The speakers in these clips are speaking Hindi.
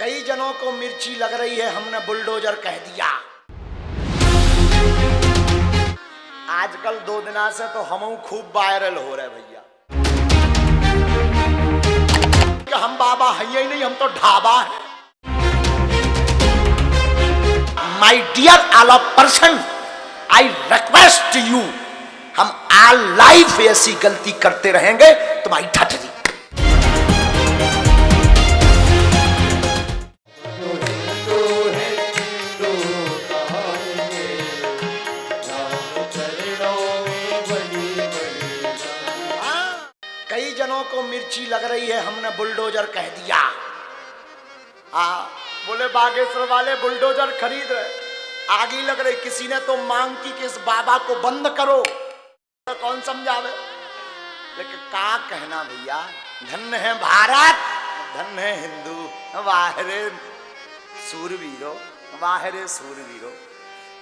कई जनों को मिर्ची लग रही है, हमने बुलडोजर कह दिया। आजकल 2 दिना से तो हम खूब वायरल हो रहे भैया कि हम बाबा हैं ही नहीं, हम तो ढाबा है। My dear all of person, I request you, हम ऑल लाइफ ऐसी गलती करते रहेंगे तुम्हारी ठटरी। कई जनों को मिर्ची लग रही है, हमने बुलडोजर कह दिया। बोले बागेश्वर वाले बुलडोजर खरीद रहे, आगे लग रही। किसी ने तो मांग की कि इस बाबा को बंद करो, तो कौन समझावे। लेकिन क्या कहना भैया, धन्य है भारत, धन्य है हिंदू, वाहरे सूरवीरो, वाहरे सूरवीरो।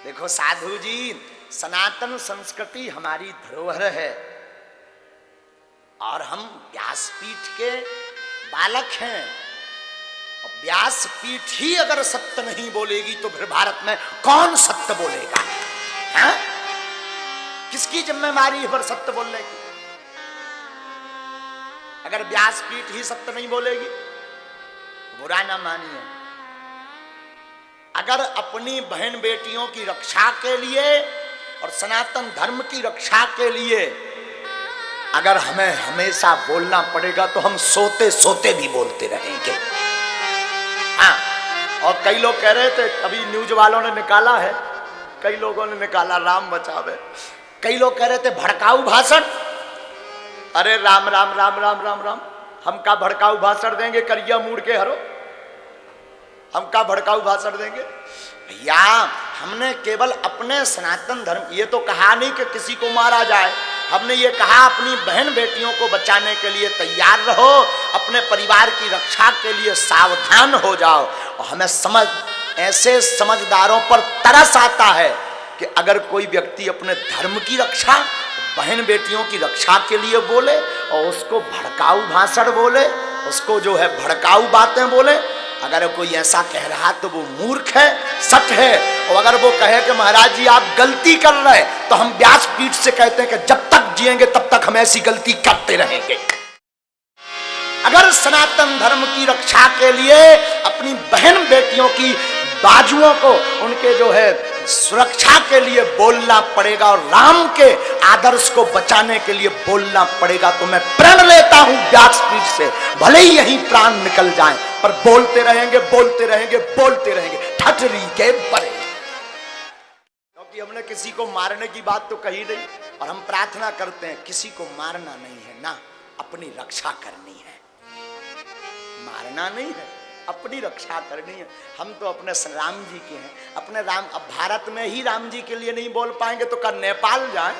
देखो साधु जी, सनातन संस्कृति हमारी धरोहर है और हम व्यासपीठ के बालक हैं। और व्यासपीठ ही अगर सत्य नहीं बोलेगी तो फिर भारत में कौन सत्य बोलेगा? हाँ? किसकी जिम्मेवारी है पर सत्य बोलने की? अगर व्यासपीठ ही सत्य नहीं बोलेगी, बुरा ना मानिए। अगर अपनी बहन बेटियों की रक्षा के लिए और सनातन धर्म की रक्षा के लिए अगर हमें हमेशा बोलना पड़ेगा तो हम सोते सोते भी बोलते रहेंगे। हाँ, और कई लोग कह रहे थे, अभी न्यूज वालों ने निकाला है, कई लोगों ने निकाला, राम बचावे। कई लोग कह रहे थे भड़काऊ भाषण। अरे राम राम राम राम राम राम, हम का भड़काऊ भाषण देंगे? करिया मूड के हरो, हम का भड़काऊ भाषण देंगे? भैया, हमने केवल अपने सनातन धर्म, ये तो कहा नहीं कि किसी को मारा जाए, हमने ये कहा अपनी बहन बेटियों को बचाने के लिए तैयार रहो, अपने परिवार की रक्षा के लिए सावधान हो जाओ। और हमें ऐसे समझदारों पर तरस आता है कि अगर कोई व्यक्ति अपने धर्म की रक्षा, बहन बेटियों की रक्षा के लिए बोले और उसको भड़काऊ भाषण बोले, उसको जो है भड़काऊ बातें बोले, अगर कोई ऐसा कह रहा तो वो मूर्ख है, सच है। और अगर वो कहे कि महाराज जी आप गलती कर रहे हैं, तो हम व्यासपीठ से कहते हैं कि जब तक जिएंगे तब तक हम ऐसी गलती करते रहेंगे। अगर सनातन धर्म की रक्षा के लिए अपनी बहन बेटियों की बाजुओं को, उनके जो है सुरक्षा के लिए बोलना पड़ेगा और राम के आदर्श को बचाने के लिए बोलना पड़ेगा, तो मैं प्रण लेता हूं व्यासपीठ से, भले ही यहीं प्राण निकल जाएं, पर बोलते रहेंगे, बोलते रहेंगे, बोलते रहेंगे, ठठरी के बरे। क्योंकि हमने किसी को मारने की बात तो कही नहीं, और हम प्रार्थना करते हैं किसी को मारना नहीं है ना, अपनी रक्षा करनी है। मारना नहीं है, अपनी रक्षा करनी है। हम तो अपने राम जी के हैं, अपने राम। अब भारत में ही राम जी के लिए नहीं बोल पाएंगे तो क्या नेपाल जाए,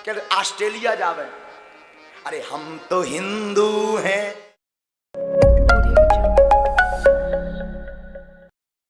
क्या ऑस्ट्रेलिया जावे? अरे हम तो हिंदू हैं।